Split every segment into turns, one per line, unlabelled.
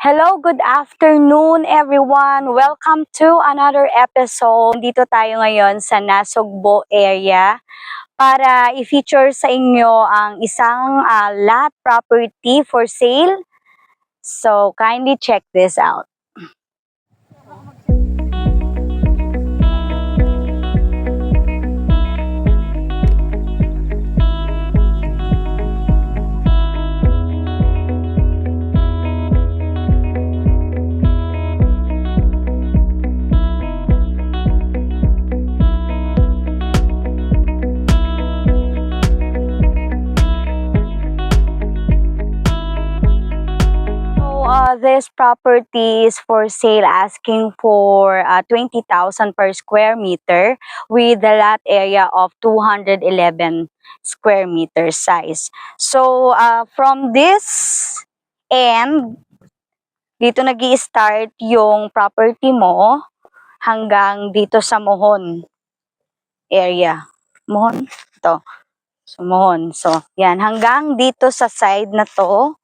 Hello, good afternoon everyone. Welcome to another episode. Dito tayo ngayon sa Nasugbo area para i-feature sa inyo ang isang lot property for sale. So kindly check this out. This property is for sale, asking for 20,000 per square meter with the lot area of 211 square meter size. So from this end, dito nag-i-start yung property mo hanggang dito sa Mohon area. Mohon? Ito. So, Mohon. So, yan. Hanggang dito sa side na to.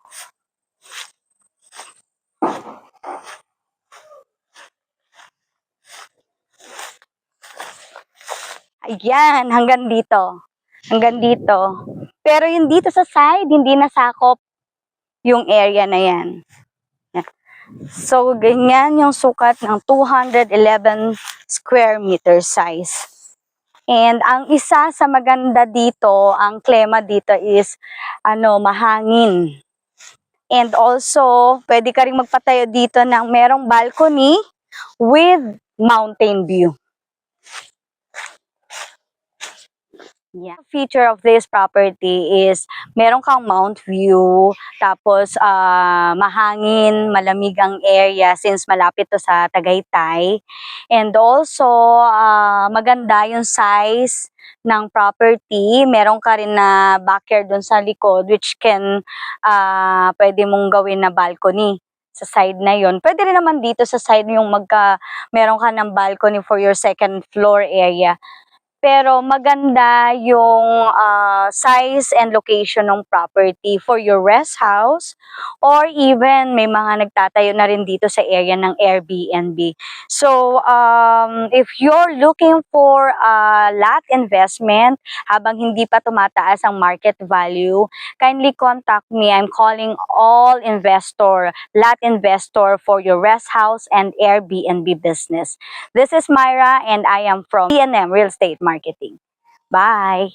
Ayan, hanggang dito. Hanggang dito. Pero yung dito sa side, hindi nasakop yung area na yan. So, ganyan yung sukat ng 211 square meter size. And ang isa sa maganda dito, ang klima dito is mahangin. And also, pwede ka rin magpatayo dito ng merong balcony with mountain view. Yeah. Feature of this property is meron kang mount view, tapos mahangin, malamig ang area since malapit to sa Tagaytay. And also, maganda yung size ng property. Meron ka rin na backyard dun sa likod which can pwede mong gawin na balcony sa side na yon. Pwede rin naman dito sa side yung meron ka ng balcony for your second floor area. Pero maganda yung size and location ng property for your rest house, or even may mga nagtatayo na rin dito sa area ng Airbnb. So, if you're looking for a lot investment habang hindi pa tumataas ang market value, kindly contact me. I'm calling all lot investor for your rest house and Airbnb business. This is Myra and I am from PNM Real Estate Marketing. Bye!